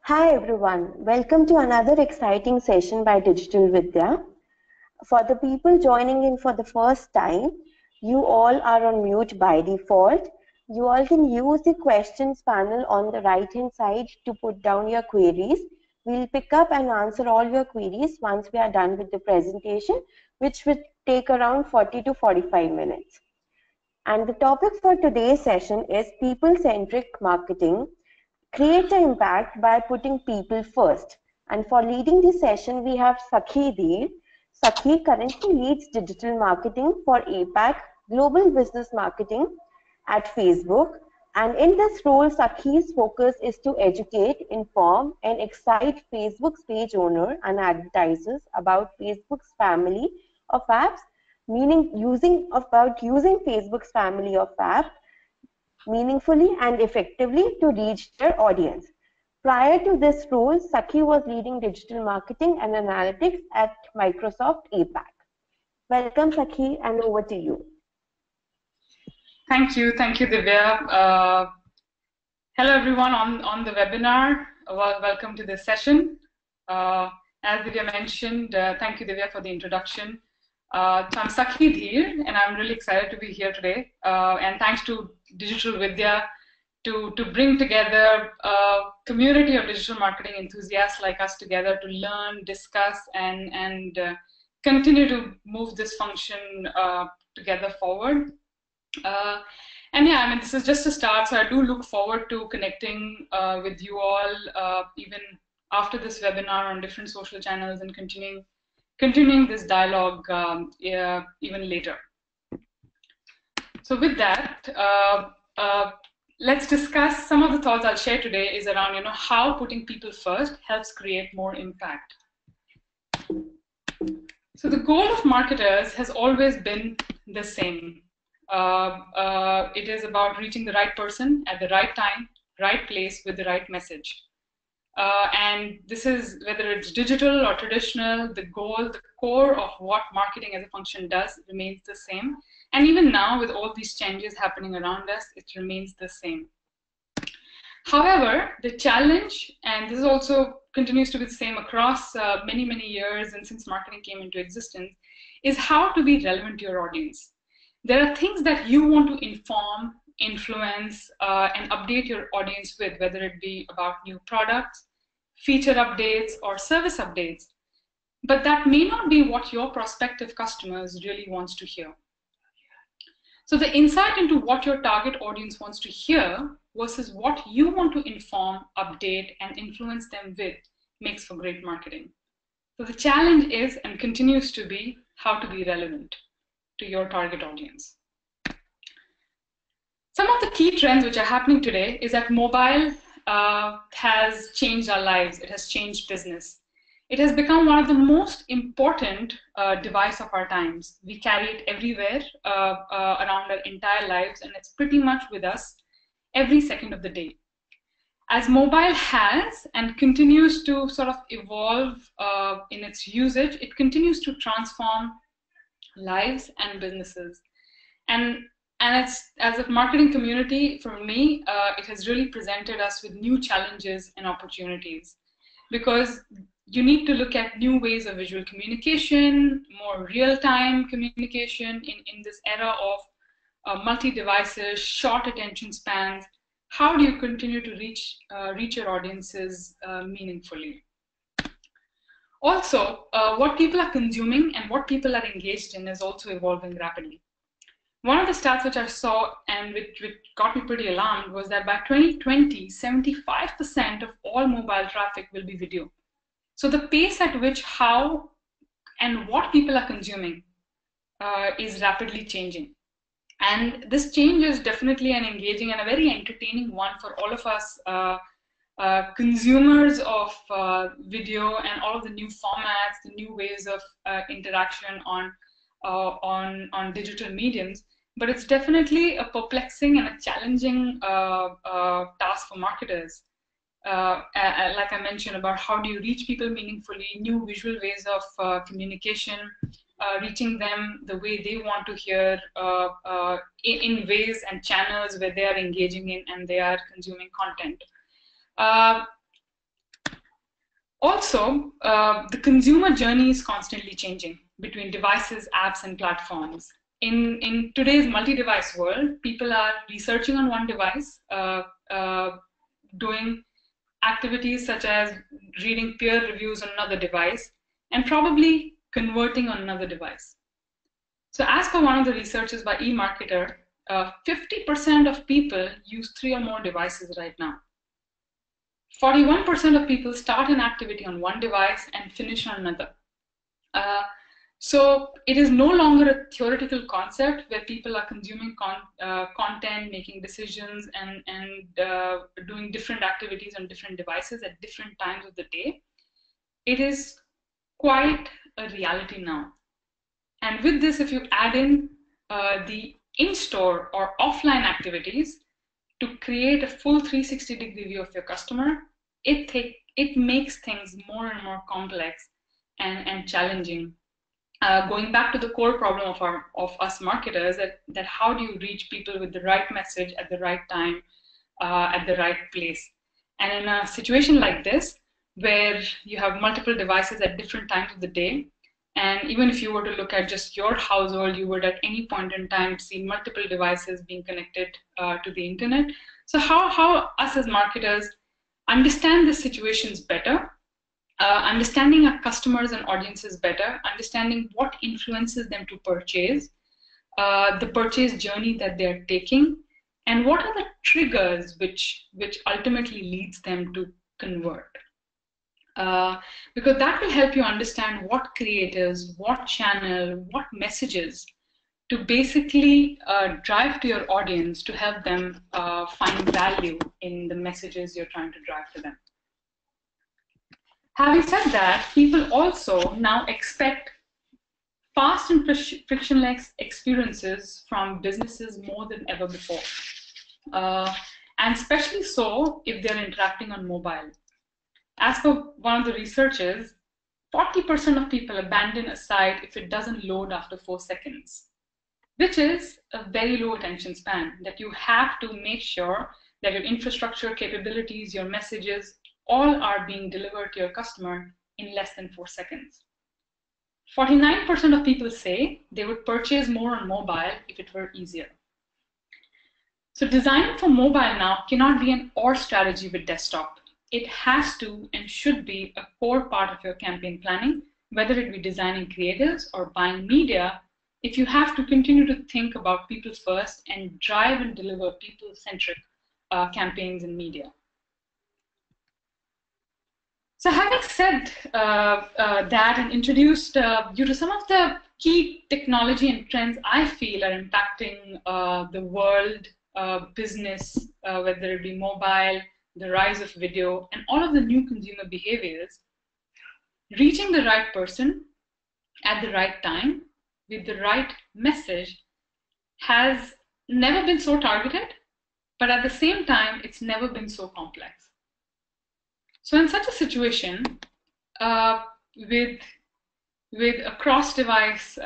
Hi everyone, welcome to another exciting session by Digital Vidya. For the people joining in for the first time, you all are on mute by default. You all can use the questions panel on the right hand side to put down your queries. We'll pick up and answer all your queries once we are done with the presentation, which will take around 40 to 45 minutes. And the topic for today's session is people-centric marketing. Create the impact by putting people first. And for leading this session, we have Sakhi Dheer. Sakhi currently leads digital marketing for APAC, global business marketing at Facebook. And in this role, Sakhi's focus is to educate, inform, and excite Facebook's page owner and advertisers about Facebook's family of apps, meaning using Facebook's family of apps meaningfully and effectively to reach their audience. Prior to this role, Sakhi was leading digital marketing and analytics at Microsoft APAC. Welcome, Sakhi, and over to you. Thank you, Divya. Hello, everyone on the webinar. Welcome to this session. As Divya mentioned, thank you, Divya, for the introduction. So I'm Sakhi Dheer, and I'm really excited to be here today. And thanks to Digital Vidya to bring together a community of digital marketing enthusiasts like us together to learn, discuss, and continue to move this function together forward. And yeah, I mean, this is just a start, so I do look forward to connecting with you all even after this webinar on different social channels and continuing this dialogue even later. So with that, let's discuss some of the thoughts I'll share today is around how putting people first helps create more impact. So the goal of marketers has always been the same. It is about reaching the right person at the right time, right place with the right message. And this is, whether it's digital or traditional, the core of what marketing as a function does remains the same. And even now, with all these changes happening around us, it remains the same. However, the challenge, and this also continues to be the same across many years and since marketing came into existence, is how to be relevant to your audience. There are things that you want to inform, influence, and update your audience with, whether it be about new products, feature updates, or service updates. But that may not be what your prospective customers really wants to hear. So the insight into what your target audience wants to hear versus what you want to inform, update, and influence them with makes for great marketing. So the challenge is and continues to be how to be relevant to your target audience. Some of the key trends which are happening today is that mobile has changed our lives. It has changed business. It has become one of the most important device of our times. We carry it everywhere around our entire lives, and it's pretty much with us every second of the day. As mobile has and continues to sort of evolve in its usage, it continues to transform lives and businesses. And it's, as a marketing community, for me, it has really presented us with new challenges and opportunities, because you need to look at new ways of visual communication, more real-time communication in this era of multi-devices, short attention spans. How do you continue to reach your audiences meaningfully? Also, what people are consuming and what people are engaged in is also evolving rapidly. One of the stats which I saw and which got me pretty alarmed was that by 2020, 75% of all mobile traffic will be video. So the pace at which how and what people are consuming is rapidly changing. And this change is definitely an engaging and a very entertaining one for all of us consumers of video and all of the new formats, the new ways of interaction on digital mediums. But it's definitely a perplexing and a challenging task for marketers. Like I mentioned, about how do you reach people meaningfully, new visual ways of communication, reaching them the way they want to hear in ways and channels where they are engaging in and they are consuming content. Also, the consumer journey is constantly changing between devices, apps, and platforms. In today's multi-device world, people are researching on one device, doing activities such as reading peer reviews on another device, and probably converting on another device. So as per one of the researches by eMarketer, 50% of people use 3 or more devices right now. 41% of people start an activity on one device and finish on another. So it is no longer a theoretical concept where people are consuming content, making decisions, and doing different activities on different devices at different times of the day. It is quite a reality now. And with this, if you add in the in-store or offline activities to create a full 360-degree view of your customer, it makes things more and more complex and challenging. Going back to the core problem of us marketers, that how do you reach people with the right message at the right time, at the right place? And in a situation like this, where you have multiple devices at different times of the day, and even if you were to look at just your household, you would at any point in time see multiple devices being connected to the internet. So how us as marketers understand the situations better, understanding our customers and audiences better, understanding what influences them to purchase, the purchase journey that they're taking, and what are the triggers which ultimately leads them to convert. Because that will help you understand what creators, what channel, what messages to basically drive to your audience to help them find value in the messages you're trying to drive to them. Having said that, people also now expect fast and frictionless experiences from businesses more than ever before. And especially so if they're interacting on mobile. As per one of the researchers, 40% of people abandon a site if it doesn't load after 4 seconds, which is a very low attention span, that you have to make sure that your infrastructure capabilities, your messages, all are being delivered to your customer in less than 4 seconds. 49% of people say they would purchase more on mobile if it were easier. So designing for mobile now cannot be an or strategy with desktop. It has to and should be a core part of your campaign planning, whether it be designing creatives or buying media. If you have to continue to think about people first and drive and deliver people-centric campaigns and media. So having said that and introduced you to some of the key technology and trends I feel are impacting the world, business, whether it be mobile, the rise of video, and all of the new consumer behaviors, reaching the right person at the right time with the right message has never been so targeted, but at the same time, it's never been so complex. So in such a situation, with a cross-device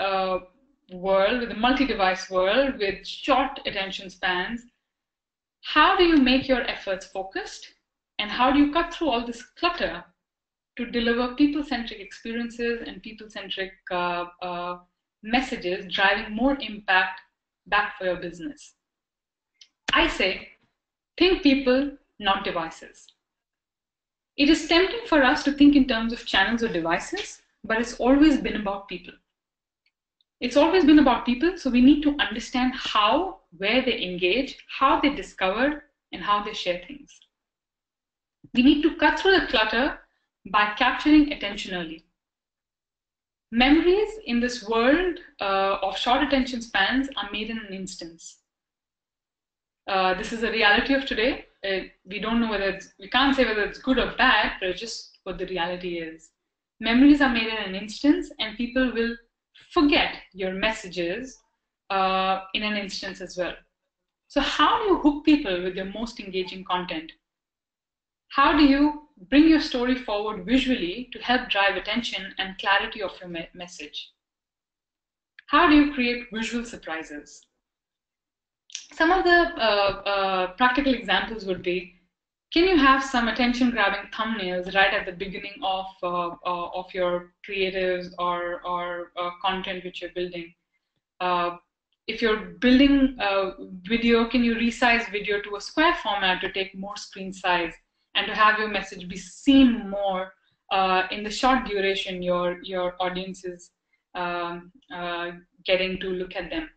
world, with a multi-device world, with short attention spans, how do you make your efforts focused? And how do you cut through all this clutter to deliver people-centric experiences and people-centric messages, driving more impact back for your business? I say, think people, not devices. It is tempting for us to think in terms of channels or devices, but it's always been about people. It's always been about people, so we need to understand how, where they engage, how they discover, and how they share things. We need to cut through the clutter by capturing attention early. Memories in this world of short attention spans are made in an instance. This is a reality of today. We don't know whether we can't say whether it's good or bad, but it's just what the reality is. Memories are made in an instance, and people will forget your messages in an instance as well. So how do you hook people with your most engaging content? How do you bring your story forward visually to help drive attention and clarity of your message? How do you create visual surprises? Some of the practical examples would be Can you have some attention-grabbing thumbnails right at the beginning of your creatives or content which you're building? If you're building video, can you resize video to a square format to take more screen size and to have your message be seen more in the short duration your audience is getting to look at them?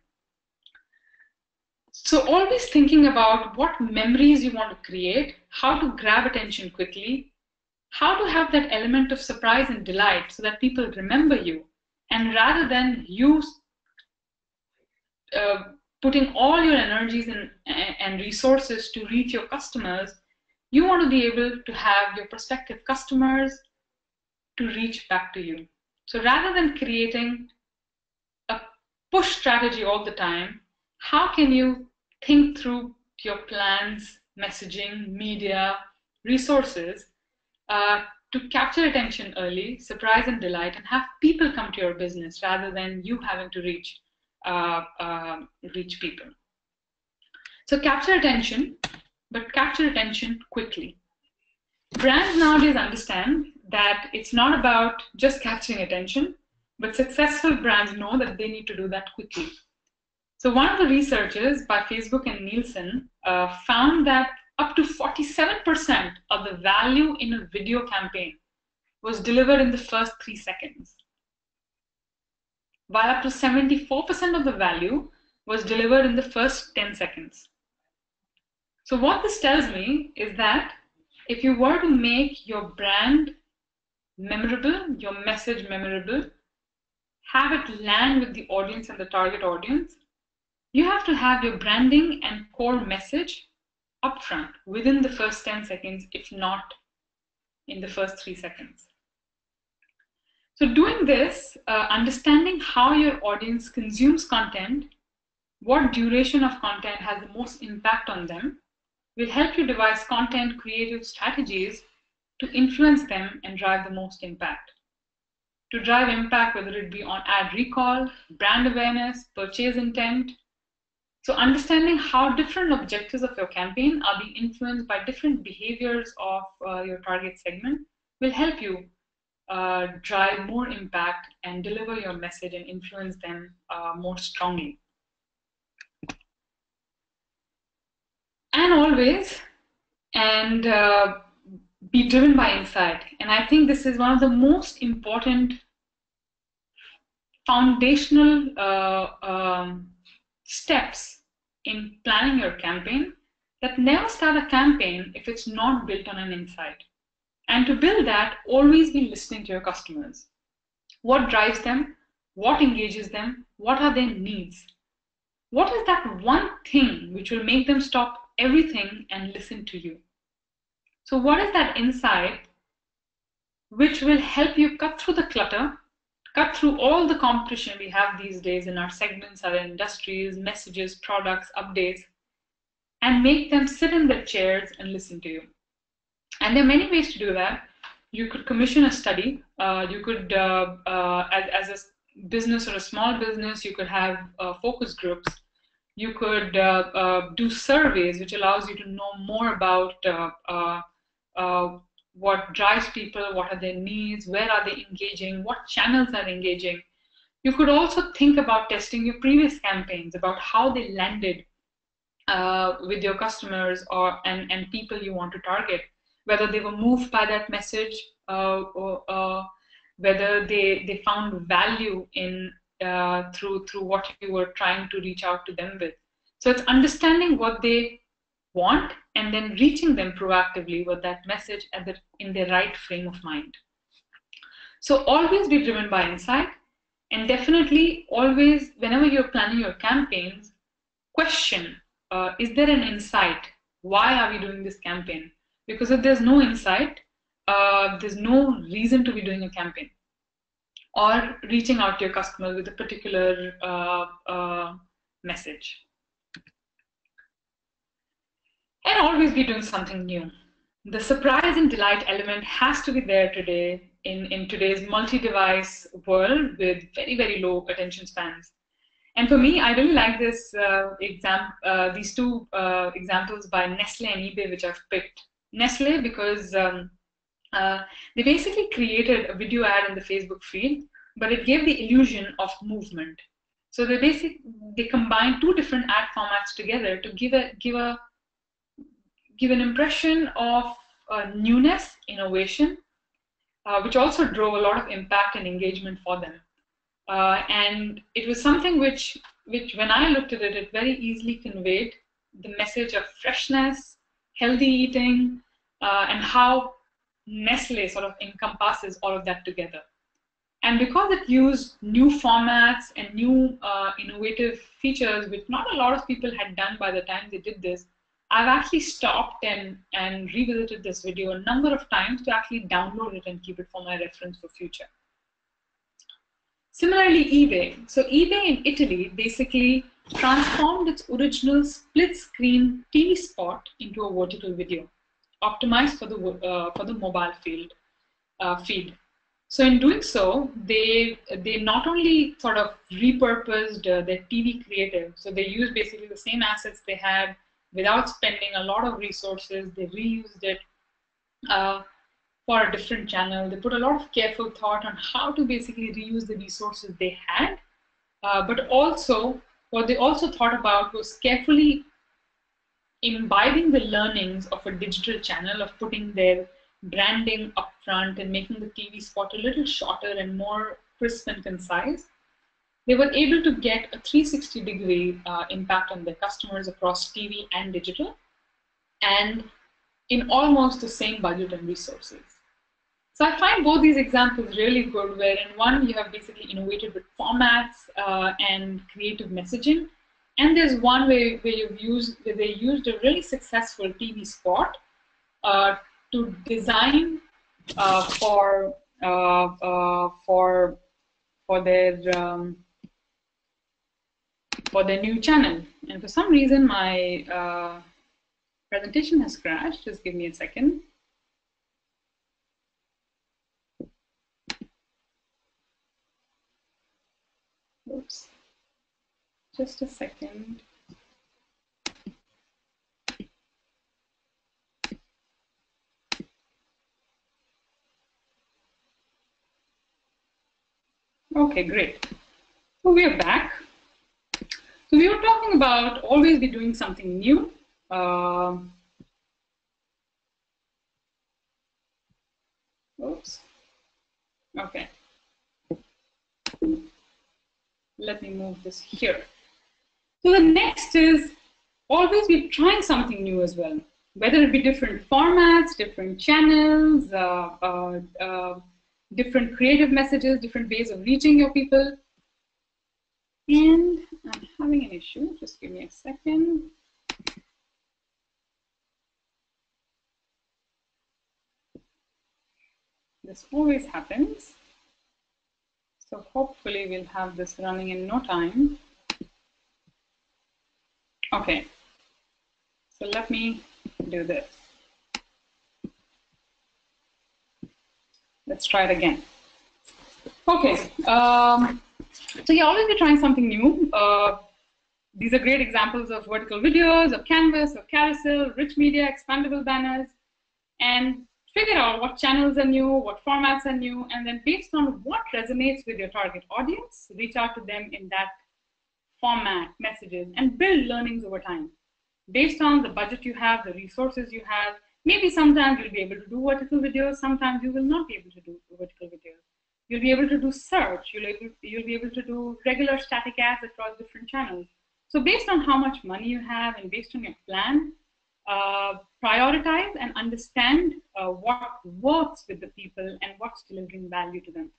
So always thinking about what memories you want to create, how to grab attention quickly, how to have that element of surprise and delight so that people remember you. And rather than you putting all your energies and resources to reach your customers, you want to be able to have your prospective customers to reach back to you. So rather than creating a push strategy all the time, how can you think through your plans, messaging, media, resources to capture attention early, surprise and delight, and have people come to your business rather than you having to reach people. So capture attention, but capture attention quickly. Brands nowadays understand that it's not about just capturing attention, but successful brands know that they need to do that quickly. So one of the researchers by Facebook and Nielsen found that up to 47% of the value in a video campaign was delivered in the first 3 seconds, while up to 74% of the value was delivered in the first 10 seconds. So what this tells me is that if you were to make your brand memorable, your message memorable, have it land with the audience and the target audience, you have to have your branding and core message upfront within the first 10 seconds, if not in the first 3 seconds. So doing this, understanding how your audience consumes content, what duration of content has the most impact on them, will help you devise content creative strategies to influence them and drive the most impact. To drive impact, whether it be on ad recall, brand awareness, purchase intent. So understanding how different objectives of your campaign are being influenced by different behaviors of your target segment will help you drive more impact and deliver your message and influence them more strongly. And always, be driven by insight. And I think this is one of the most important foundational steps in planning your campaign, that never start a campaign if it's not built on an insight. And to build that, always be listening to your customers. What drives them? What engages them? What are their needs? What is that one thing which will make them stop everything and listen to you? So what is that insight which will help you cut through the clutter, cut through all the competition we have these days in our segments, our industries, messages, products, updates, and make them sit in their chairs and listen to you? And there are many ways to do that. You could commission a study. You could, as a business or a small business, you could have focus groups. You could do surveys, which allows you to know more about what drives people, what are their needs, where are they engaging, what channels are engaging. You could also think about testing your previous campaigns, about how they landed with your customers and people you want to target, whether they were moved by that message, or whether they found value in through what you were trying to reach out to them with. So it's understanding what they want and then reaching them proactively with that message in the right frame of mind. So always be driven by insight, and definitely always, whenever you're planning your campaigns, question, is there an insight? Why are we doing this campaign? Because if there's no insight, there's no reason to be doing a campaign or reaching out to your customer with a particular message. And always be doing something new. The surprise and delight element has to be there today in today's multi-device world with very, very low attention spans. And for me, I really like this these two examples by Nestle and eBay, which I've picked Nestle because they basically created a video ad in the Facebook feed, but it gave the illusion of movement. So they combined two different ad formats together to give an impression of newness, innovation, which also drove a lot of impact and engagement for them. And it was something which when I looked at it, it very easily conveyed the message of freshness, healthy eating, and how Nestle sort of encompasses all of that together. And because it used new formats and new innovative features, which not a lot of people had done by the time they did this, I've actually stopped and revisited this video a number of times to actually download it and keep it for my reference for future. Similarly, eBay. So eBay in Italy basically transformed its original split-screen TV spot into a vertical video, optimized for the mobile feed. So in doing so, they not only sort of repurposed their TV creative, so they used basically the same assets they had without spending a lot of resources. They reused it for a different channel. They put a lot of careful thought on how to basically reuse the resources they had, but also what they also thought about was carefully imbibing the learnings of a digital channel, of putting their branding up front and making the TV spot a little shorter and more crisp and concise. They were able to get a 360-degree impact on their customers across TV and digital, and in almost the same budget and resources. So I find both these examples really good, where in one you have basically innovated with formats and creative messaging, and there's one where they used a really successful TV spot to design for their new channel. And for some reason my presentation has crashed. Just give me a second. Oops. Just a second. Okay, great. So we are back. So we were talking about always be doing something new. Oops. Okay. Let me move this here. So the next is always be trying something new as well, whether it be different formats, different channels, different creative messages, different ways of reaching your people. And I'm having an issue. Just give me a second. This always happens. So hopefully we'll have this running in no time. Okay. So let me do this. Let's try it again. Okay. So you always be trying something new. These are great examples of vertical videos, of canvas, of carousel, rich media, expandable banners, and figure out what channels are new, what formats are new, and then based on what resonates with your target audience, reach out to them in that format, messages, and build learnings over time. Based on the budget you have, the resources you have, maybe sometimes you'll be able to do vertical videos, sometimes you will not be able to do vertical videos. You'll be able to do search, you'll be able to do regular static ads across different channels. So based on how much money you have and based on your plan, prioritize and understand what works with the people and what's delivering value to them.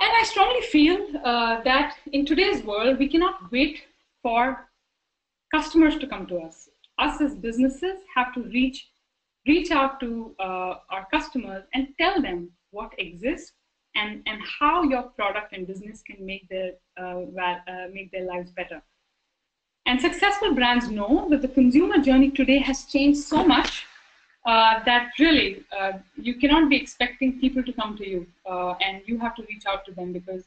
And I strongly feel that in today's world, we cannot wait for customers to come to us. Us as businesses have to reach out to our customers and tell them what exists and how your product and business can make their lives better. And successful brands know that the consumer journey today has changed so much that really you cannot be expecting people to come to you, and you have to reach out to them because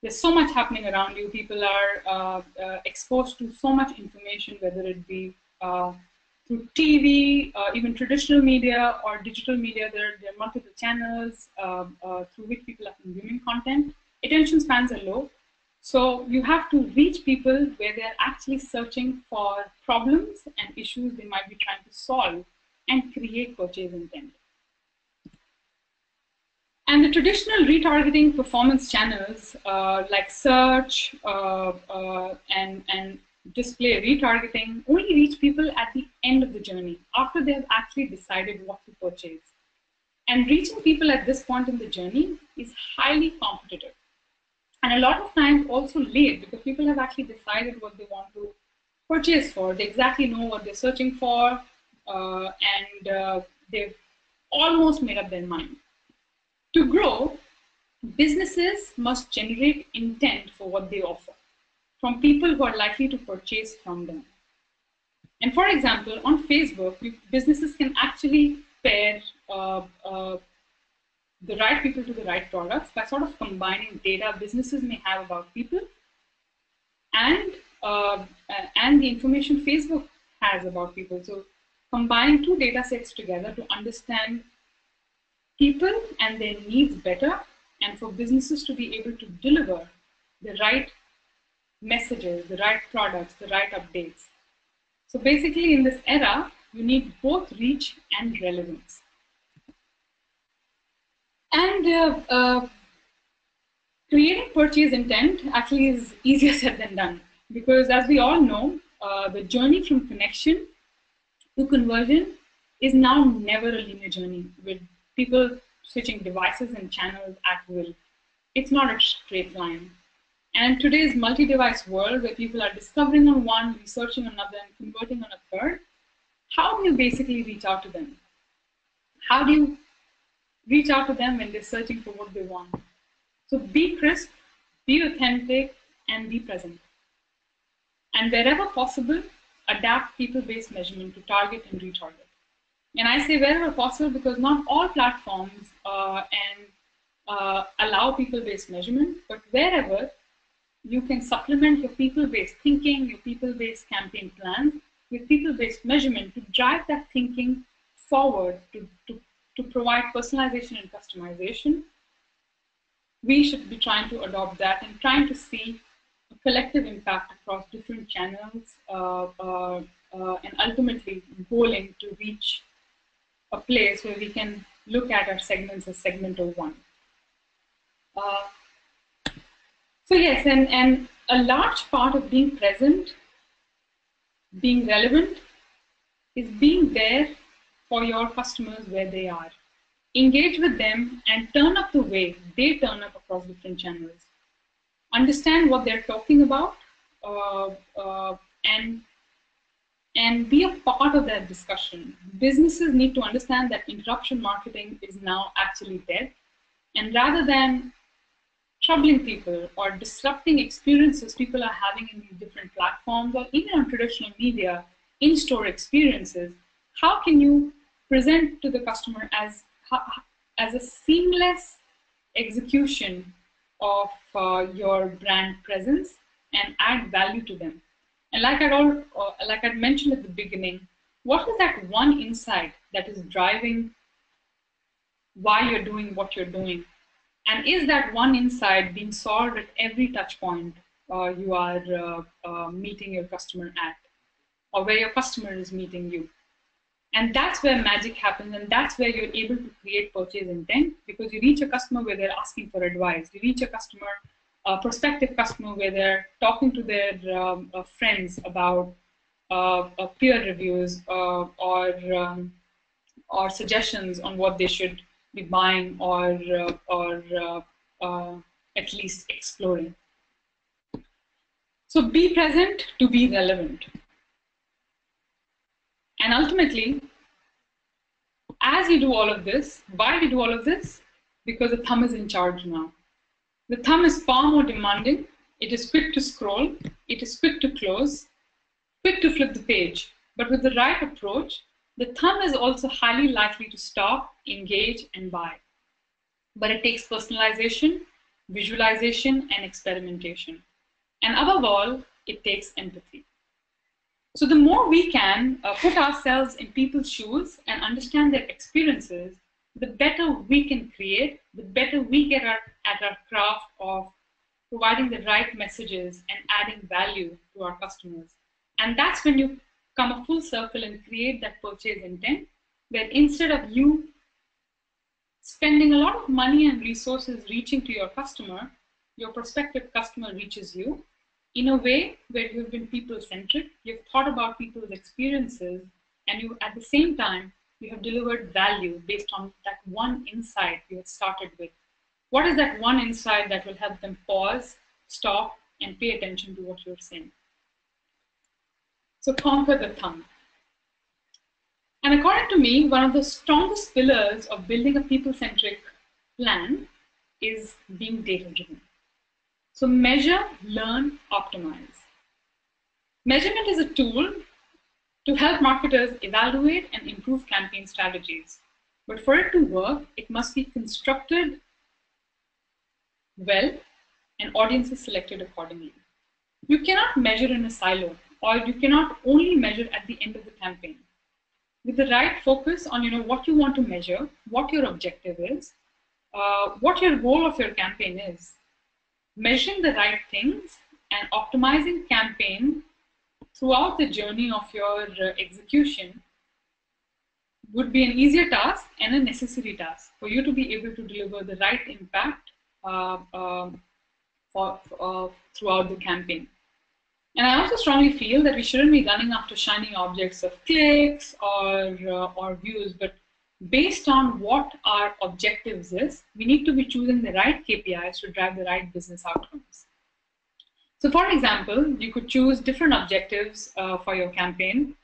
there's so much happening around you. People are exposed to so much information, whether it be through TV, even traditional media or digital media. There are multiple channels through which people are consuming content. Attention spans are low. So you have to reach people where they're actually searching for problems and issues they might be trying to solve and create purchase intent. And the traditional retargeting performance channels like search and display retargeting only reach people at the end of the journey, after they have actually decided what to purchase. And reaching people at this point in the journey is highly competitive. And a lot of times also late, because people have actually decided what they want to purchase for. They exactly know what they're searching for, and they've almost made up their mind. To grow, businesses must generate intent for what they offer from people who are likely to purchase from them. And for example, on Facebook, businesses can actually pair the right people to the right products by sort of combining data businesses may have about people and the information Facebook has about people. So combining two data sets together to understand people and their needs better, and for businesses to be able to deliver the right messages, the right products, the right updates. So basically in this era, you need both reach and relevance. And creating purchase intent actually is easier said than done, because as we all know, the journey from connection to conversion is now never a linear journey with people switching devices and channels at will. It's not a straight line. And in today's multi-device world where people are discovering on one, researching another, and converting on a third, how do you basically reach out to them? How do you reach out to them when they're searching for what they want? So be crisp, be authentic, and be present. And wherever possible, adapt people-based measurement to target and retarget. And I say wherever possible because not all platforms allow people-based measurement, but wherever you can supplement your people-based thinking, your people-based campaign plans with people-based measurement to drive that thinking forward to provide personalization and customization. We should be trying to adopt that and trying to see a collective impact across different channels and ultimately goaling to reach a place where we can look at our segments as segment of one. So yes, and a large part of being present, being relevant, is being there for your customers where they are. Engage with them and turn up the way they turn up across different channels. Understand what they're talking about and be a part of that discussion. Businesses need to understand that interruption marketing is now actually dead. And rather than troubling people or disrupting experiences people are having in these different platforms or even on traditional media, in-store experiences, how can you present to the customer as a seamless execution of your brand presence and add value to them? And like I'd mentioned at the beginning, what is that one insight that is driving why you're doing what you're doing? And is that one insight being solved at every touch point you are meeting your customer at, or where your customer is meeting you? And that's where magic happens, and that's where you're able to create purchase intent, because you reach a customer where they're asking for advice. You reach a customer, a prospective customer, where they're talking to their friends about peer reviews or suggestions on what they should be buying or at least exploring. So be present to be relevant. And ultimately, as you do all of this, why do you do all of this? Because the thumb is in charge now. The thumb is far more demanding. It is quick to scroll. It is quick to close, quick to flip the page. But with the right approach, the thumb is also highly likely to stop, engage, and buy. But it takes personalization, visualization, and experimentation. And above all, it takes empathy. So the more we can put ourselves in people's shoes and understand their experiences, the better we can create, the better we get at our craft of providing the right messages and adding value to our customers. And that's when you come a full circle and create that purchase intent, where instead of you spending a lot of money and resources reaching to your customer, your prospective customer reaches you in a way where you've been people-centric, you've thought about people's experiences, and you, at the same time, you have delivered value based on that one insight you had started with. What is that one insight that will help them pause, stop, and pay attention to what you're saying? So conquer the tongue. And according to me, one of the strongest pillars of building a people-centric plan is being data-driven. So measure, learn, optimize. Measurement is a tool to help marketers evaluate and improve campaign strategies. But for it to work, it must be constructed well and audiences selected accordingly. You cannot measure in a silo, or you cannot only measure at the end of the campaign. With the right focus on what you want to measure, what your objective is, what your goal of your campaign is, measuring the right things and optimizing campaign throughout the journey of your execution would be an easier task and a necessary task for you to be able to deliver the right impact throughout the campaign. And I also strongly feel that we shouldn't be running after shiny objects of clicks or views, but based on what our objectives is, we need to be choosing the right KPIs to drive the right business outcomes. So for example, you could choose different objectives for your campaign.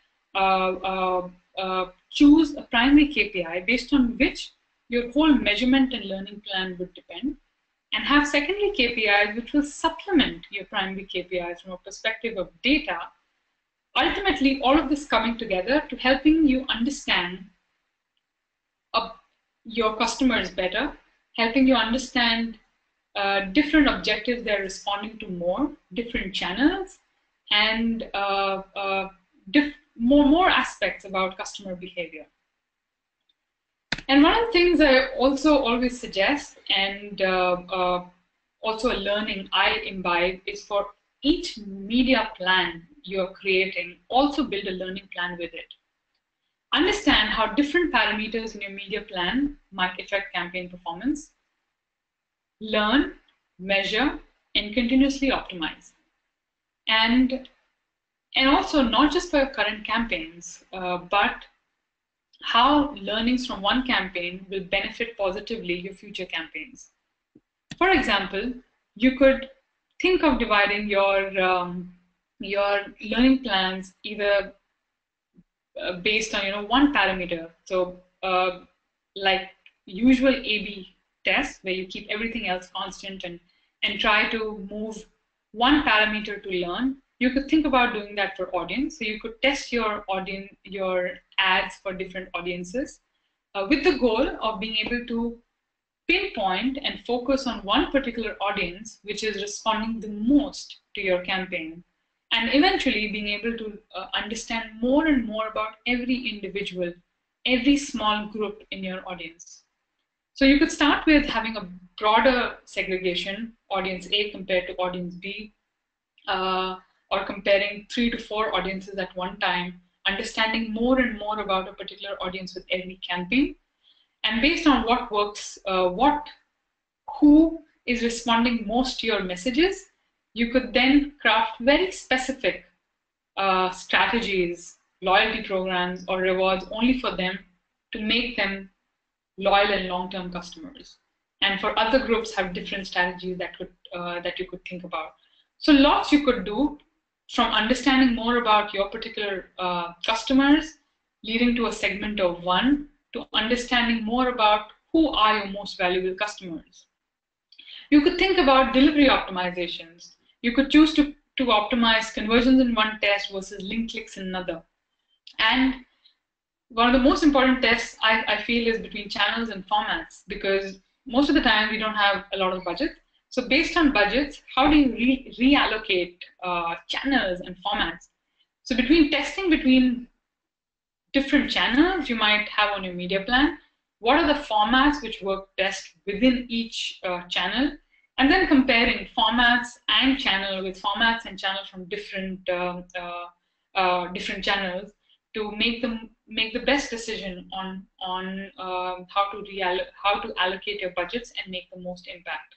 Choose a primary KPI based on which your whole measurement and learning plan would depend, and have secondary KPIs which will supplement your primary KPIs from a perspective of data. Ultimately, all of this coming together to helping you understand your customers better, helping you understand different objectives they're responding to more, different channels, and more aspects about customer behavior. And one of the things I also always suggest, and also a learning I imbibe, is for each media plan you're creating, also build a learning plan with it. Understand how different parameters in your media plan might affect campaign performance. Learn, measure, and continuously optimize. And also not just for your current campaigns, but how learnings from one campaign will benefit positively your future campaigns. For example, you could think of dividing your learning plans either based on one parameter. So like usual A/B tests, where you keep everything else constant and try to move one parameter to learn. You could think about doing that for audience. So you could test your ads for different audiences with the goal of being able to pinpoint and focus on one particular audience which is responding the most to your campaign, and eventually being able to understand more and more about every individual, every small group in your audience. So you could start with having a broader segregation, audience A compared to audience B, or comparing 3 to 4 audiences at one time, understanding more and more about a particular audience with every campaign. And based on what works, who is responding most to your messages, you could then craft very specific strategies, loyalty programs, or rewards only for them to make them loyal and long-term customers. And for other groups, have different strategies that you could think about. So lots you could do, from understanding more about your particular customers, leading to a segment of one, to understanding more about who are your most valuable customers. You could think about delivery optimizations. You could choose to optimize conversions in one test versus link clicks in another. And one of the most important tests I feel is between channels and formats, because most of the time we don't have a lot of budget. So based on budgets, how do you reallocate channels and formats? So between testing between different channels you might have on your media plan, what are the formats which work best within each channel, and then comparing formats and channel with formats and channel from different different channels to make the best decision on how to allocate your budgets and make the most impact.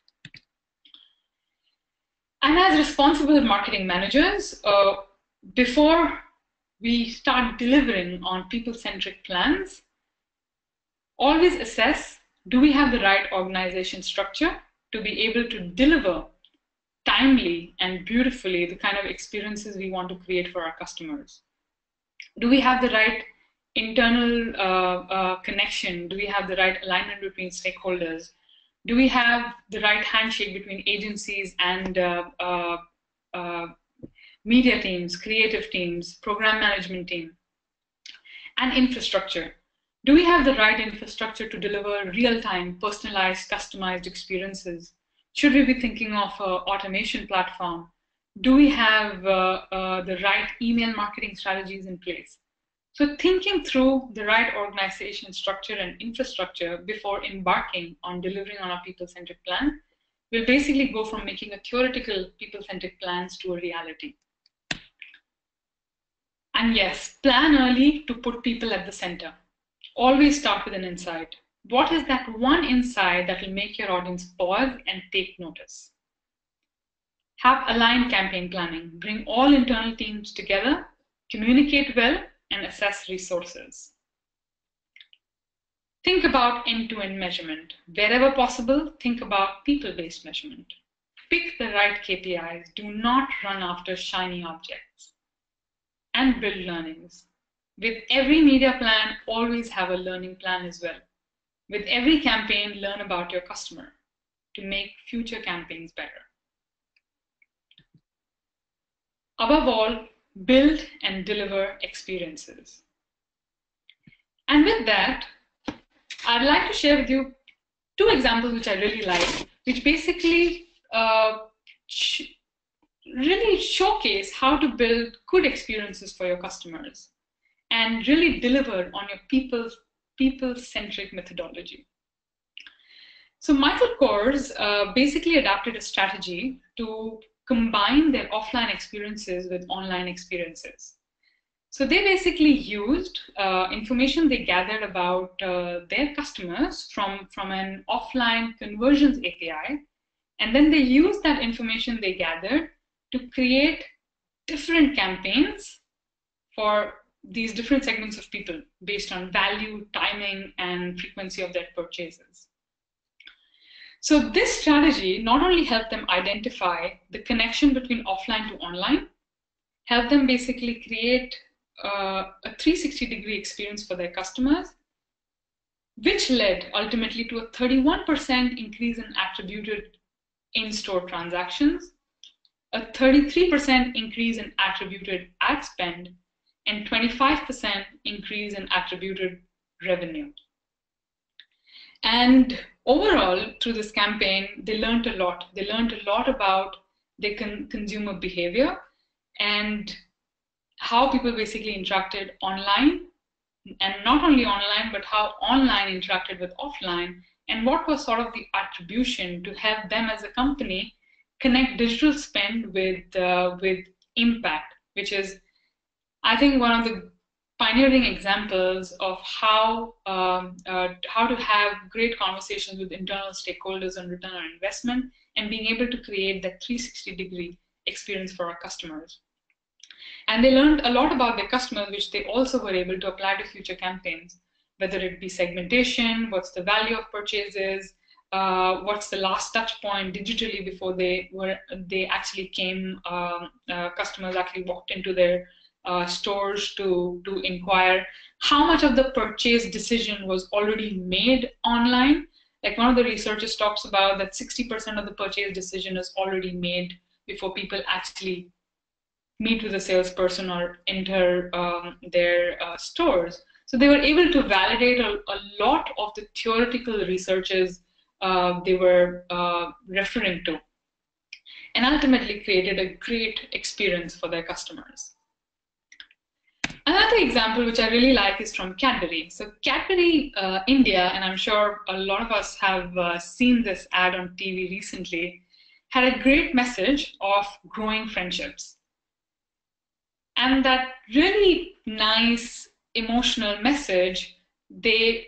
And as responsible marketing managers, before we start delivering on people-centric plans, always assess, do we have the right organization structure to be able to deliver timely and beautifully the kind of experiences we want to create for our customers? Do we have the right internal connection? Do we have the right alignment between stakeholders? Do we have the right handshake between agencies and media teams, creative teams, program management team, and infrastructure? Do we have the right infrastructure to deliver real-time, personalized, customized experiences? Should we be thinking of an automation platform? Do we have the right email marketing strategies in place? So thinking through the right organization structure and infrastructure before embarking on delivering on our people-centric plan will basically go from making a theoretical people-centric plans to a reality. And yes, plan early to put people at the center. Always start with an insight. What is that one insight that will make your audience pause and take notice? Have aligned campaign planning. Bring all internal teams together, communicate well, and assess resources. Think about end-to-end measurement. Wherever possible, think about people-based measurement. Pick the right KPIs. Do not run after shiny objects. And build learnings. With every media plan, always have a learning plan as well. With every campaign, learn about your customer to make future campaigns better. Above all, build and deliver experiences. And with that, I'd like to share with you two examples which I really like, which basically really showcase how to build good experiences for your customers and really deliver on your people-centric methodology. So Michael Kors basically adapted a strategy to combine their offline experiences with online experiences. So they basically used information they gathered about their customers from an offline conversions API, and then they used that information they gathered to create different campaigns for these different segments of people based on value, timing, and frequency of their purchases. So this strategy not only helped them identify the connection between offline to online, helped them basically create a 360-degree experience for their customers, which led ultimately to a 31% increase in attributed in-store transactions, a 33% increase in attributed ad spend, and 25% increase in attributed revenue. And overall, through this campaign, they learned a lot. They learned a lot about their consumer behavior and how people basically interacted online, and not only online, but how online interacted with offline, and what was sort of the attribution to help them as a company connect digital spend with impact, which is, I think, one of the pioneering examples of how to have great conversations with internal stakeholders on return on investment and being able to create that 360-degree experience for our customers. And they learned a lot about their customers, which they also were able to apply to future campaigns, whether it be segmentation, what's the value of purchases, what's the last touch point digitally before they actually came, customers actually walked into their stores to inquire how much of the purchase decision was already made online. Like one of the researchers talks about that 60% of the purchase decision is already made before people actually meet with a salesperson or enter their stores. So they were able to validate a lot of the theoretical researches they were referring to, and ultimately created a great experience for their customers. Another example which I really like is from Cadbury. So Cadbury India, and I'm sure a lot of us have seen this ad on TV recently, had a great message of growing friendships. And that really nice emotional message they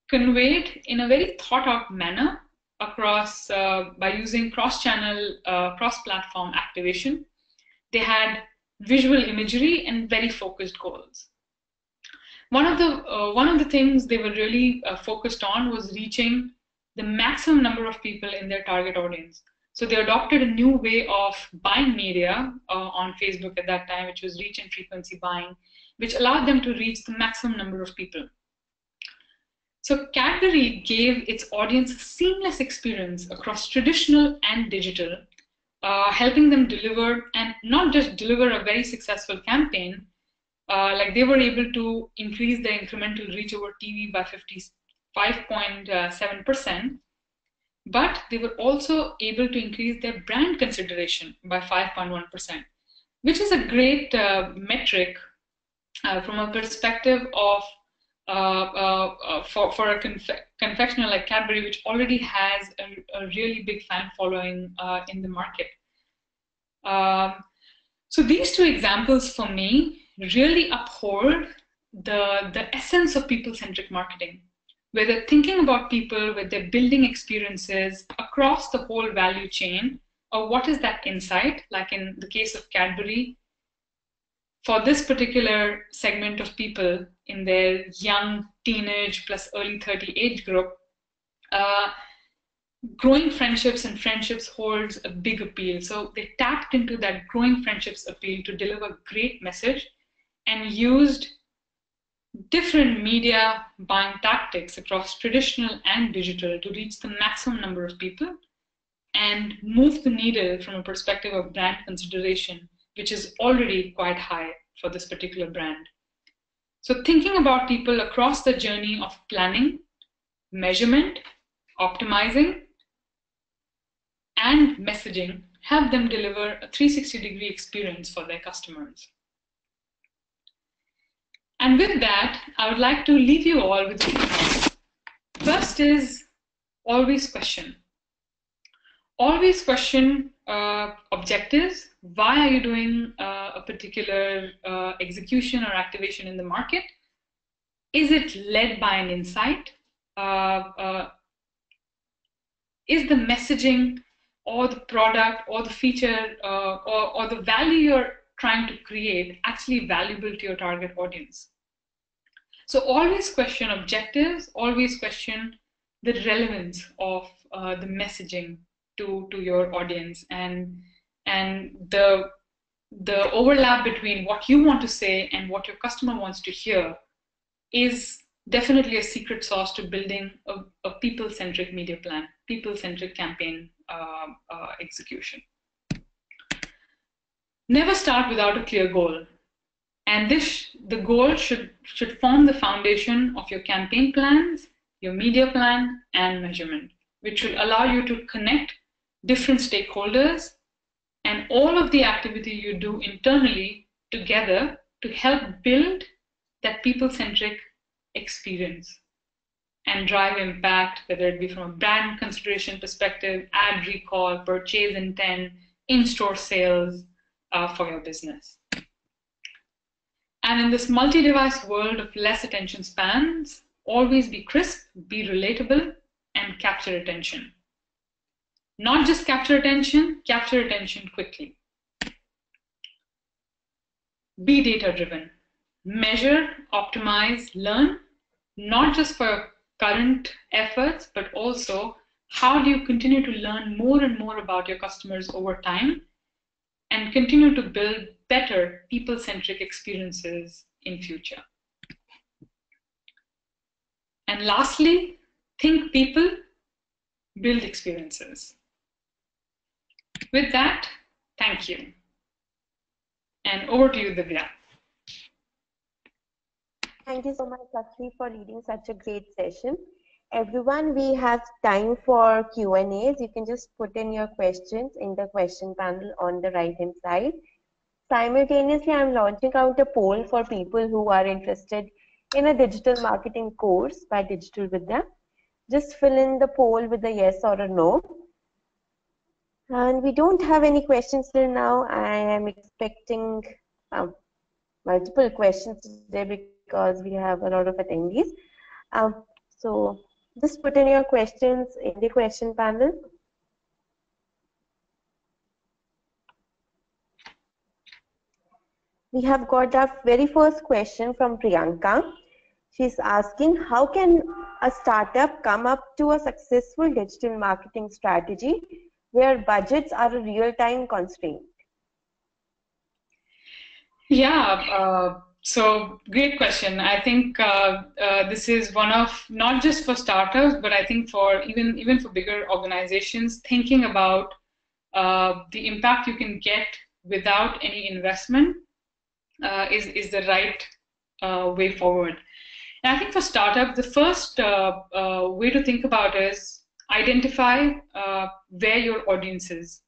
conveyed in a very thought out manner across by using cross-channel, cross-platform activation. They had visual imagery and very focused goals. One of the things they were really focused on was reaching the maximum number of people in their target audience. So they adopted a new way of buying media on Facebook at that time, which was reach and frequency buying, which allowed them to reach the maximum number of people. So Cadbury gave its audience a seamless experience across traditional and digital, helping them deliver, and not just deliver a very successful campaign, like they were able to increase their incremental reach over TV by 55.7%, but they were also able to increase their brand consideration by 5.1%, which is a great metric from a perspective of for a confectioner like Cadbury, which already has a really big fan following in the market. So these two examples for me really uphold the essence of people-centric marketing, where they're thinking about people, where they're building experiences across the whole value chain of what is that insight, like in the case of Cadbury, for this particular segment of people in their young teenage plus early 30 age group, growing friendships and friendships holds a big appeal. So they tapped into that growing friendships appeal to deliver great message and used different media buying tactics across traditional and digital to reach the maximum number of people and move the needle from a perspective of brand consideration, which is already quite high for this particular brand. So thinking about people across the journey of planning, measurement, optimizing, and messaging help them deliver a 360-degree experience for their customers. And with that, I would like to leave you all with three thoughts. First is always question. Always question objectives. Why are you doing a particular execution or activation in the market? Is it led by an insight? Is the messaging or the product or the feature or the value you're trying to create actually valuable to your target audience? So always question objectives, always question the relevance of the messaging to your audience, and the overlap between what you want to say and what your customer wants to hear is definitely a secret sauce to building a people-centric media plan, people-centric campaign execution. Never start without a clear goal. And the goal should form the foundation of your campaign plans, your media plan, and measurement, which will allow you to connect different stakeholders and all of the activity you do internally together to help build that people-centric experience and drive impact, whether it be from a brand consideration perspective, ad recall, purchase intent, in-store sales for your business. And in this multi-device world of less attention spans, always be crisp, be relatable, and capture attention. Not just capture attention quickly. Be data-driven. Measure, optimize, learn, not just for your current efforts, but also how do you continue to learn more and more about your customers over time and continue to build better people-centric experiences in future. And lastly, think people, build experiences. With that, thank you. And over to you, Divya. Thank you so much, Sakshi, for leading such a great session. Everyone, we have time for Q&As. You can just put in your questions in the question panel on the right-hand side. Simultaneously, I'm launching out a poll for people who are interested in a digital marketing course by Digital Vidya. Just fill in the poll with a yes or a no. And we don't have any questions till now. I am expecting multiple questions today because we have a lot of attendees. So just put in your questions in the question panel. We have got our very first question from Priyanka. She's asking, how can a startup come up to a successful digital marketing strategy where budgets are a real-time constraint? Yeah, so great question. I think this is one of, not just for startups, but I think for even for bigger organizations, thinking about the impact you can get without any investment is the right way forward. And I think for startup, the first way to think about is identify where your audience is,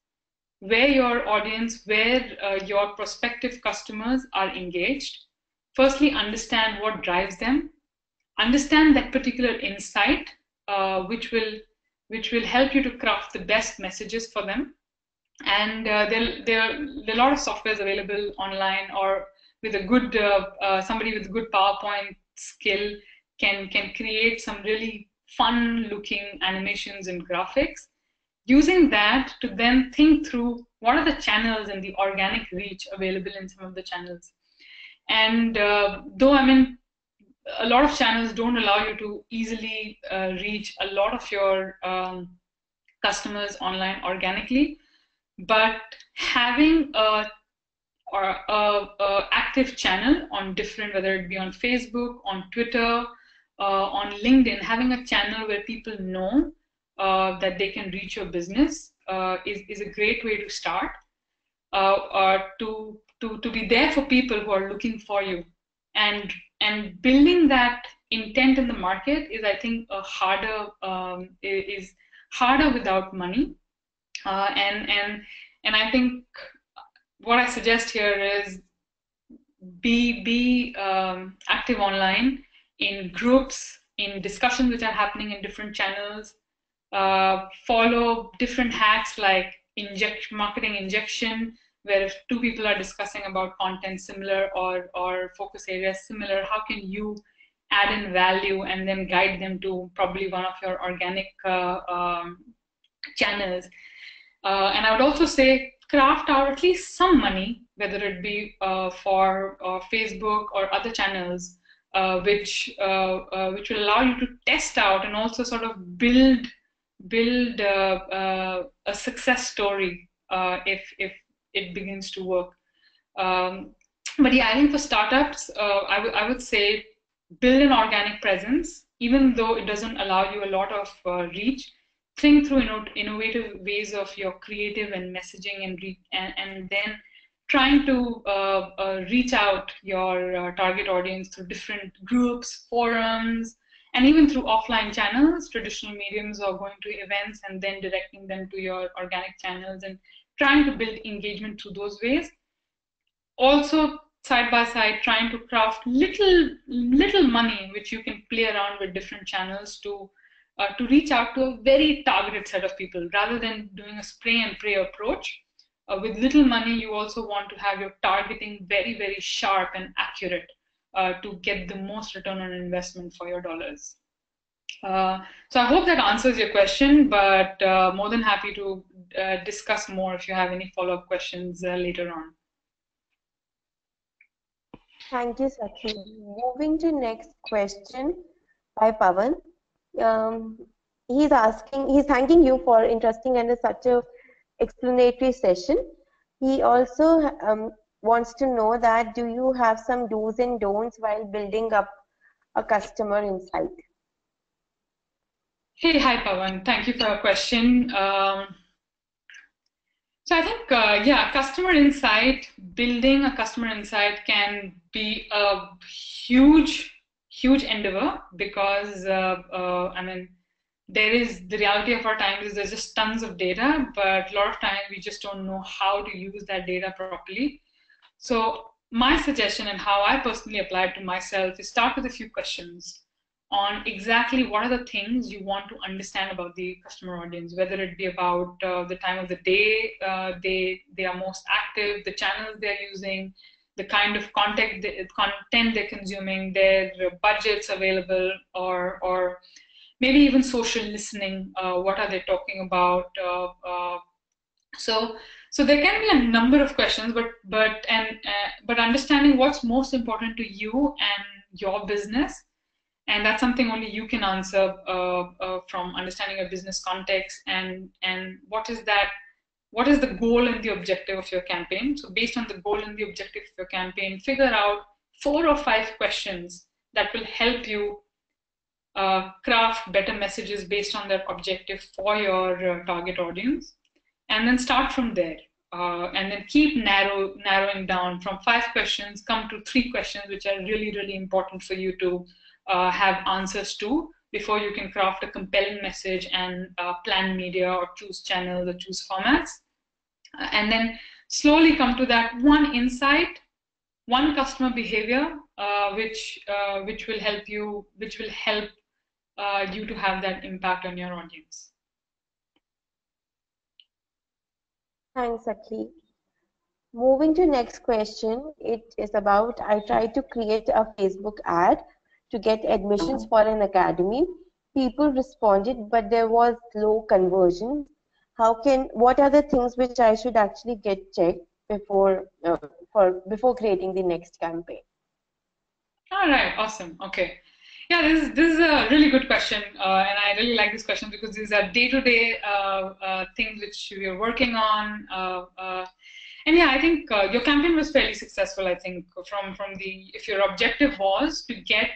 where your prospective customers are engaged. Firstly, understand what drives them. Understand that particular insight, which will help you to craft the best messages for them. And there are a lot of softwares available online, or with a good somebody with good PowerPoint skill can create some really fun looking animations and graphics, using that to then think through what are the channels and the organic reach available in some of the channels. And though I mean a lot of channels don't allow you to easily reach a lot of your customers online organically, but having a active channel on different, whether it be on Facebook, on Twitter, on LinkedIn, having a channel where people know that they can reach your business is a great way to start. To be there for people who are looking for you, and building that intent in the market is, I think, is harder without money. And I think what I suggest here is be active online in groups, in discussions which are happening in different channels. Follow different hacks like marketing injection, where if two people are discussing about content similar or focus areas similar, how can you add in value and then guide them to probably one of your organic channels. And I would also say craft out at least some money, whether it be for Facebook or other channels, which will allow you to test out and also sort of build a success story if it begins to work. But yeah, I think for startups, I would say build an organic presence, even though it doesn't allow you a lot of reach. Think through innovative ways of your creative and messaging, and then trying to reach out your target audience through different groups, forums, and even through offline channels, traditional mediums, or going to events and then directing them to your organic channels and trying to build engagement through those ways. Also, side by side, trying to craft little money which you can play around with different channels to reach out to a very targeted set of people, rather than doing a spray and pray approach. With little money, you also want to have your targeting very, very sharp and accurate to get the most return on investment for your dollars. So I hope that answers your question, but more than happy to discuss more if you have any follow-up questions later on. Thank you, Sakshi. Moving to next question by Pavan. He's thanking you for interesting and such a explanatory session. He also wants to know that do you have some do's and don'ts while building up a customer insight? Hey, hi Pavan. Thank you for your question. So I think, yeah, customer insight, building a customer insight can be a huge endeavor, because I mean, the reality of our time is there's just tons of data, but a lot of times we just don't know how to use that data properly. So my suggestion and how I personally apply it to myself is start with a few questions on exactly what are the things you want to understand about the customer audience, whether it be about the time of the day they are most active, the channels they're using, the kind of content they're consuming, their budgets available, or maybe even social listening. What are they talking about? So so there can be a number of questions, but understanding what's most important to you and your business, and that's something only you can answer from understanding a business context, and what is the goal and the objective of your campaign. So based on the goal and the objective of your campaign, figure out 4 or 5 questions that will help you craft better messages based on their objective for your target audience, and then start from there. And then keep narrowing down from 5 questions, come to 3 questions, which are really, really important for you to have answers to before you can craft a compelling message and plan media or choose channels or choose formats. And then slowly come to that one insight, one customer behavior, which will help you, which will help you to have that impact on your audience. Thanks, Akhi. Moving to next question, it is about I tried to create a Facebook ad to get admissions for an academy. People responded, but there was low conversion. What are the things which I should actually get checked before creating the next campaign? All right, awesome. Okay. Yeah, this is a really good question, and I really like this question because these are day-to-day things which we are working on. And yeah, I think your campaign was fairly successful. I think from the if your objective was to get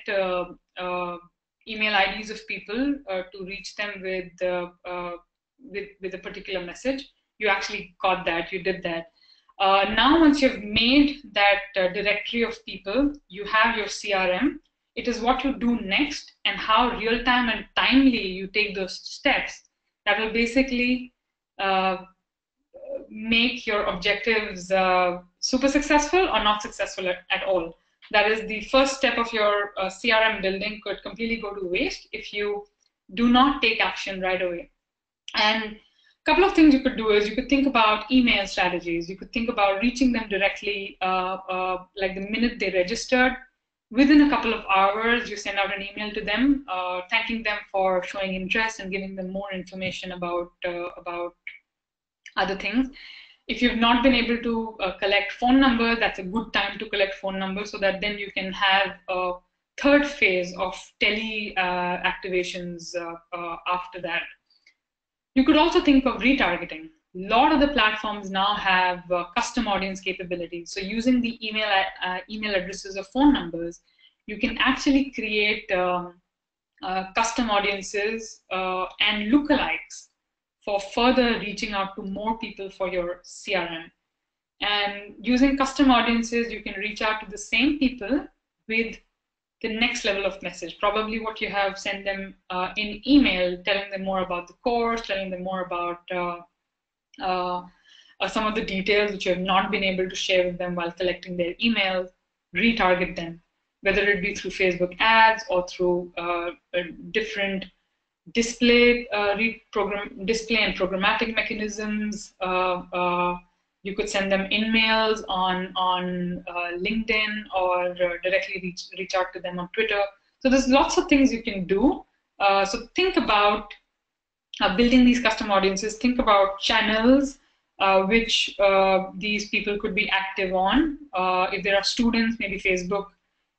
email IDs of people to reach them with a particular message, you actually got that. You did that. Now, once you've made that directory of people, you have your CRM. It is what you do next and how real time and timely you take those steps that will basically make your objectives super successful or not successful at all. That is the first step of your CRM building could completely go to waste if you do not take action right away. And a couple of things you could do is you could think about email strategies. You could think about reaching them directly, like the minute they registered. Within a couple of hours, you send out an email to them, thanking them for showing interest and giving them more information about other things. If you've not been able to collect phone numbers, that's a good time to collect phone numbers so that then you can have a third phase of tele activations after that. You could also think of retargeting. A lot of the platforms now have custom audience capabilities. So using the email addresses or phone numbers, you can actually create custom audiences and lookalikes for further reaching out to more people for your CRM. And using custom audiences, you can reach out to the same people with the next level of message, probably what you have sent them in email, telling them more about the course, telling them more about some of the details which you have not been able to share with them while collecting their emails. Retarget them, whether it be through Facebook ads or through different display display and programmatic mechanisms. You could send them in-mails on LinkedIn or directly reach out to them on Twitter. So there's lots of things you can do. So think about building these custom audiences. Think about channels which these people could be active on. If there are students, maybe Facebook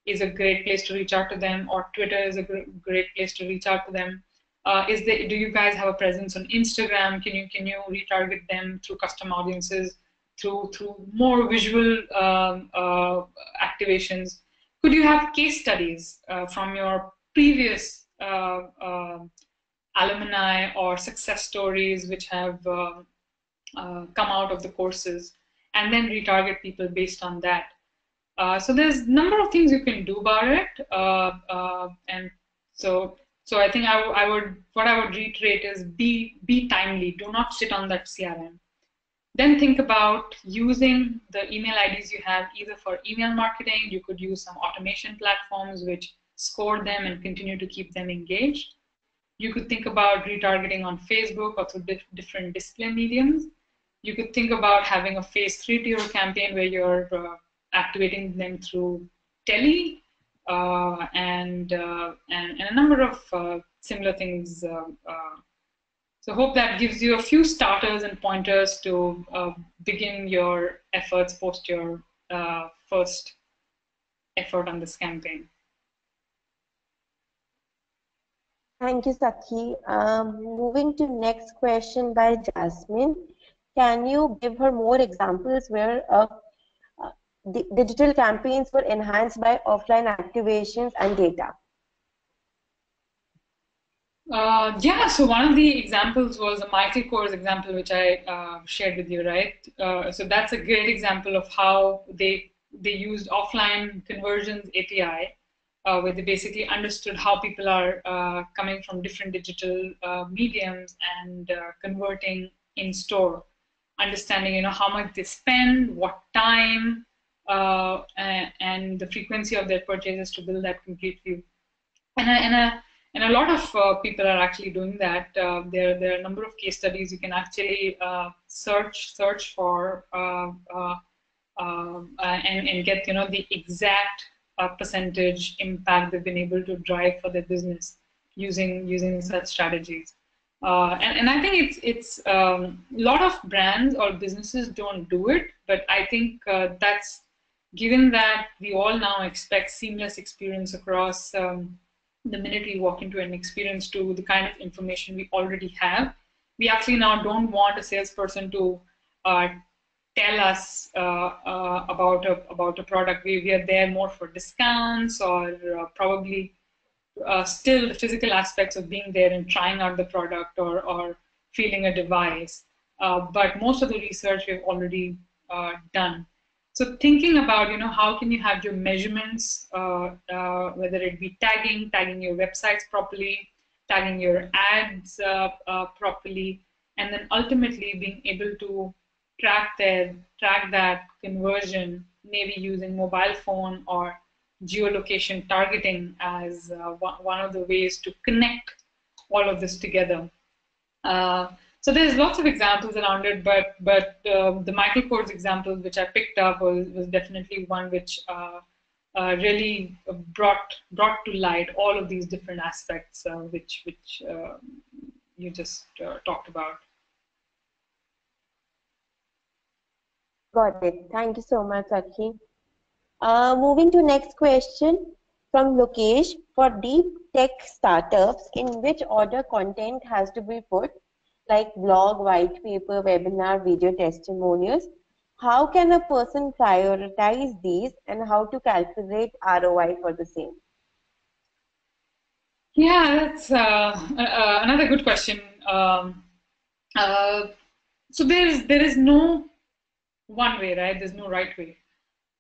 is a great place to reach out to them, or Twitter is a great place to reach out to them. Do you guys have a presence on Instagram? Can you retarget them through custom audiences? Through more visual activations? Could you have case studies from your previous alumni or success stories which have come out of the courses, and then retarget people based on that? So there's a number of things you can do about it, and so I think what I would reiterate is be timely. Do not sit on that CRM. Then think about using the email IDs you have either for email marketing. You could use some automation platforms which score them and continue to keep them engaged. You could think about retargeting on Facebook or through different display mediums. You could think about having a phase 3 to your campaign where you're activating them through tele and a number of similar things. So hope that gives you a few starters and pointers to begin your efforts post your first effort on this campaign. Thank you, Sakhi. Moving to next question by Jasmine. Can you give her more examples where digital campaigns were enhanced by offline activations and data? Yeah, so one of the examples was a Michael Kors example, which I shared with you, right? So that's a great example of how they used offline conversions API, where they basically understood how people are coming from different digital mediums and converting in store, understanding how much they spend, what time, and the frequency of their purchases to build that complete view. And a lot of people are actually doing that. There are a number of case studies you can actually search for and get the exact percentage impact they've been able to drive for their business using such strategies. And I think it's a lot of brands or businesses don't do it, but I think that's given that we all now expect seamless experience across. The minute we walk into an experience to the kind of information we already have, we actually now don't want a salesperson to tell us about a product. We are there more for discounts or probably still the physical aspects of being there and trying out the product or feeling a device. But most of the research we've already done. So thinking about, how can you have your measurements, whether it be tagging your websites properly, tagging your ads properly, and then ultimately being able to track that conversion, maybe using mobile phone or geolocation targeting as one of the ways to connect all of this together. So there's lots of examples around it, but the Michael Kors example, which I picked up, was definitely one which really brought to light all of these different aspects, which you just talked about. Got it. Thank you so much, Sakhi. Moving to next question from Lokesh. For deep tech startups, in which order content has to be put? Like blog, white paper, webinar, video testimonials. How can a person prioritize these and how to calculate ROI for the same? Yeah, that's another good question. So there is no one way, right? There's no right way.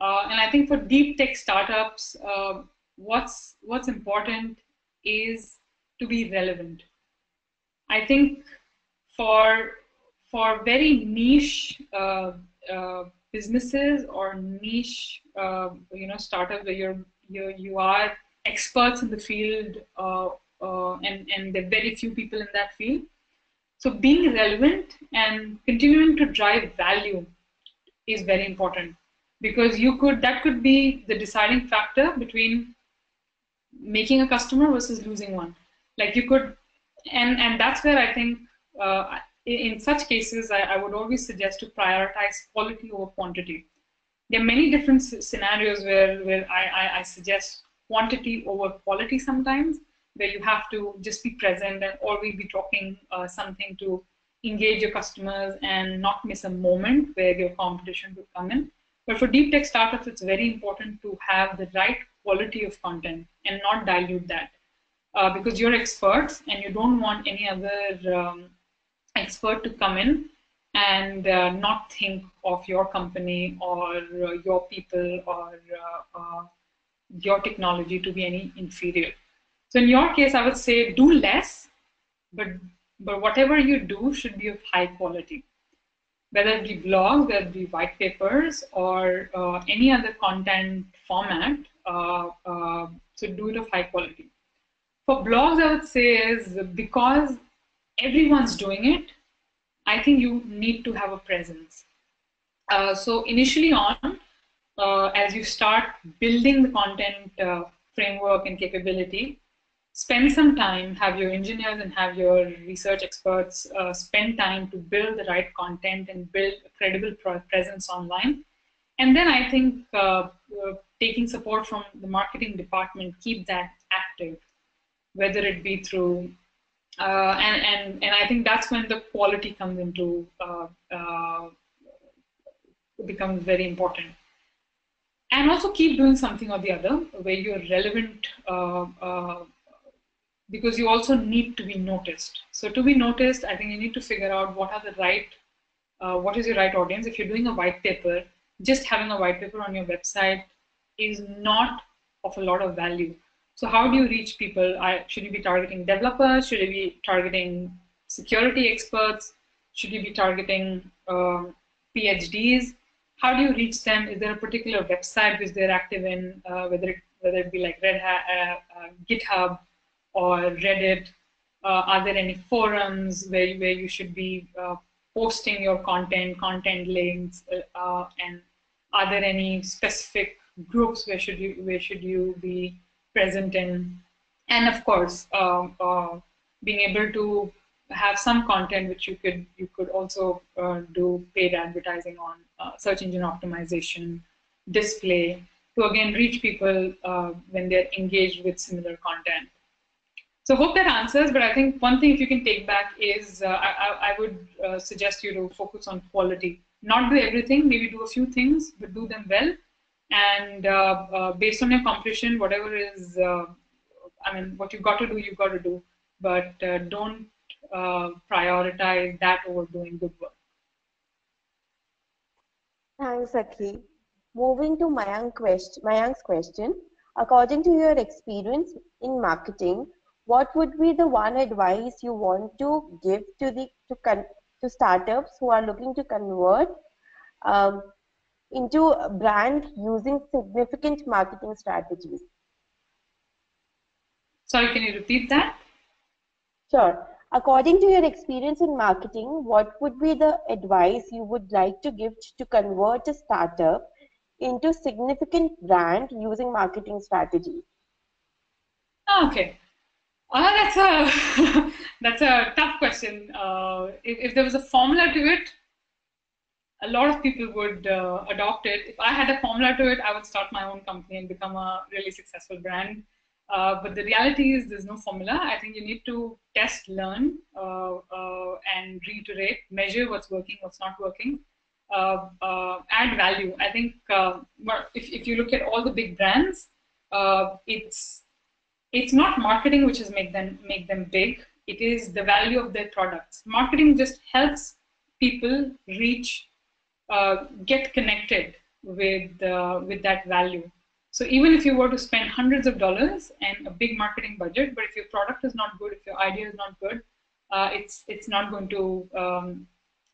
And I think for deep tech startups, what's important is to be relevant. I think for very niche businesses or niche startups where you are experts in the field and there are very few people in that field. So being relevant and continuing to drive value is very important, because that could be the deciding factor between making a customer versus losing one. Like you could, and that's where I think in such cases I would always suggest to prioritize quality over quantity. There are many different scenarios where I suggest quantity over quality sometimes, where you have to just be present and always be talking something to engage your customers and not miss a moment where your competition will come in. But for deep tech startups, it's very important to have the right quality of content and not dilute that, because you're experts and you don't want any other expert to come in and not think of your company or your people or your technology to be any inferior. So in your case, I would say do less, but whatever you do should be of high quality. whether it be blogs, whether it be white papers, or any other content format. So do it of high quality. For blogs, I would say is because everyone's doing it, I think you need to have a presence. So initially on, as you start building the content framework and capability, spend some time, have your engineers and have your research experts spend time to build the right content and build a credible presence online. And then I think taking support from the marketing department, keep that active, whether it be through and I think that's when the quality comes into becomes very important. And also keep doing something or the other where you're relevant because you also need to be noticed. So to be noticed, I think you need to figure out what are the right, what is your right audience. If you're doing a white paper, just having a white paper on your website is not of a lot of value. So how do you reach people? Should you be targeting developers? Should you be targeting security experts? Should you be targeting PhDs? How do you reach them? Is there a particular website which they're active in, whether it be like Red Hat, GitHub, or Reddit? Are there any forums where you should be posting your content links, and are there any specific groups where should you be present in? And of course, being able to have some content which you could also do paid advertising on, search engine optimization, display, to again reach people when they're engaged with similar content. So hope that answers, but I think one thing if you can take back is I would suggest you to focus on quality. Not do everything, maybe do a few things, but do them well. And based on your competition, whatever is, I mean, what you've got to do, you've got to do. But don't prioritize that over doing good work. Thanks, Akhi. Moving to Mayank's question, according to your experience in marketing, what would be the one advice you want to give to startups who are looking to convert um, into a brand using significant marketing strategies? Sorry, can you repeat that? Sure. According to your experience in marketing, what would be the advice you would like to give to convert a startup into significant brand using marketing strategies? Okay. That's a that's a tough question. If there was a formula to it, a lot of people would adopt it. If I had a formula to it, I would start my own company and become a really successful brand. But the reality is there's no formula. I think you need to test, learn, and reiterate, measure what's working, what's not working, add value. I think if you look at all the big brands, it's not marketing which is make them big. It is the value of their products. Marketing just helps people reach, get connected with that value. So even if you were to spend hundreds of dollars and a big marketing budget, but if your product is not good, if your idea is not good, it's not going to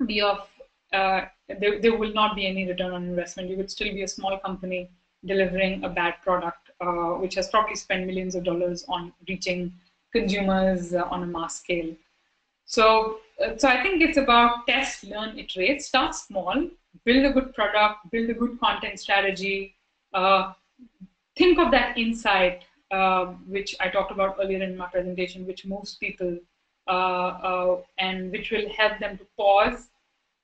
be of there will not be any return on investment. You would still be a small company delivering a bad product, which has probably spent millions of dollars on reaching consumers on a mass scale. So I think it's about test, learn, iterate, start small, build a good product, build a good content strategy, think of that insight, which I talked about earlier in my presentation, which moves people and which will help them to pause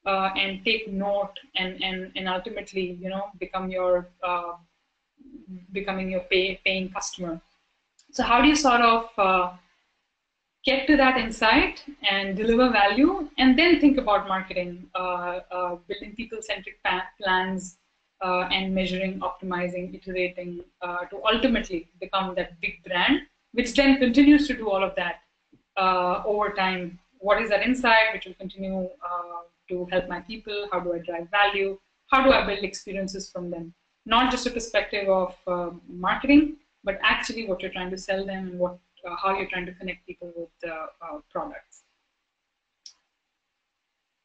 and take note and ultimately, becoming your paying customer. So how do you sort of get to that insight and deliver value, and then think about marketing, building people-centric plans, and measuring, optimizing, iterating to ultimately become that big brand, which then continues to do all of that over time. What is that insight which will continue to help my people? How do I drive value? How do I build experiences from them? Not just a perspective of marketing, but actually what you're trying to sell them and how you're trying to connect people with products.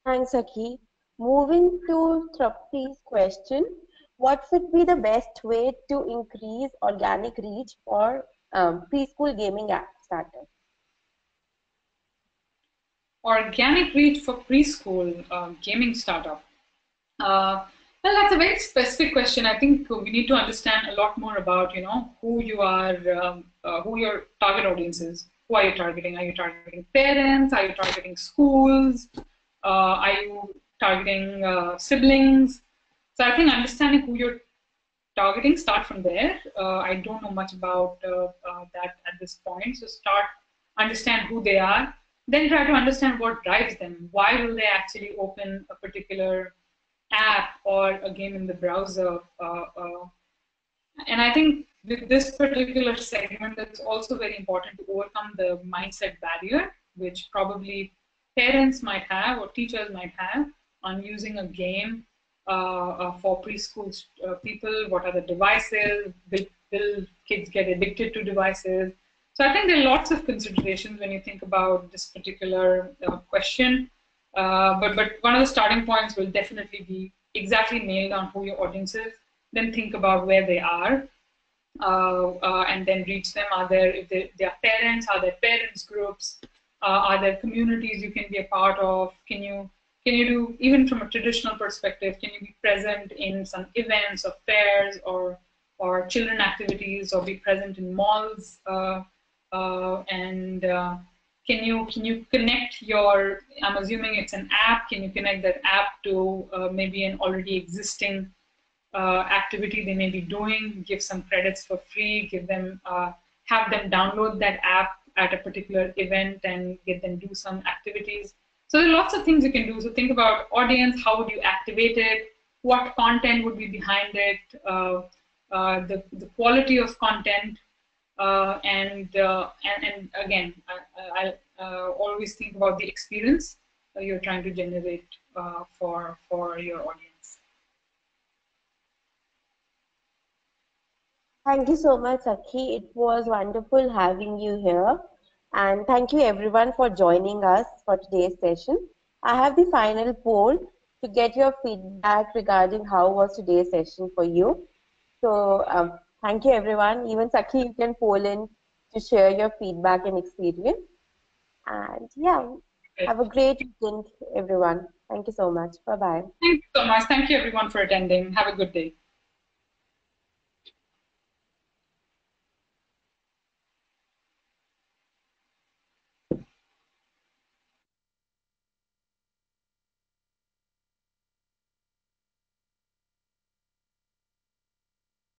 Thanks, Akhi. Moving to Trapti's question, what would be the best way to increase organic reach for preschool gaming app startups? Organic reach for preschool gaming startup. Uh, well, that's a very specific question. I think we need to understand a lot more about, who you are, who your target audience is. Who are you targeting? Are you targeting parents? Are you targeting schools? Are you targeting siblings? So I think understanding who you're targeting, start from there. I don't know much about that at this point. So start, understand who they are, then try to understand what drives them. Why will they actually open a particular app or a game in the browser? And I think with this particular segment, it's also very important to overcome the mindset barrier, which probably parents might have or teachers might have on using a game for preschool people. What are the devices? Will kids get addicted to devices? So I think there are lots of considerations when you think about this particular question. But one of the starting points will definitely be exactly nailed on who your audience is. Then think about where they are, and then reach them. Are there, if they are parents, are there parents groups? Are there communities you can be a part of? Can you do, even from a traditional perspective, can you be present in some events or fairs or children activities, or be present in malls? And can you connect your, I'm assuming it's an app, can you connect that app to maybe an already existing activity they may be doing, give some credits for free, give them, have them download that app at a particular event and get them do some activities. So there are lots of things you can do. So think about audience, how would you activate it, what content would be behind it, the quality of content, and again, I always think about the experience you're trying to generate for your audience. Thank you so much, Sakhi. It was wonderful having you here. And thank you everyone for joining us for today's session. I have the final poll to get your feedback regarding how was today's session for you. So thank you everyone. Even Sakhi, you can poll in to share your feedback and experience. And yeah, have a great weekend, everyone. Thank you so much. Bye bye. Thank you so much. Thank you everyone for attending. Have a good day.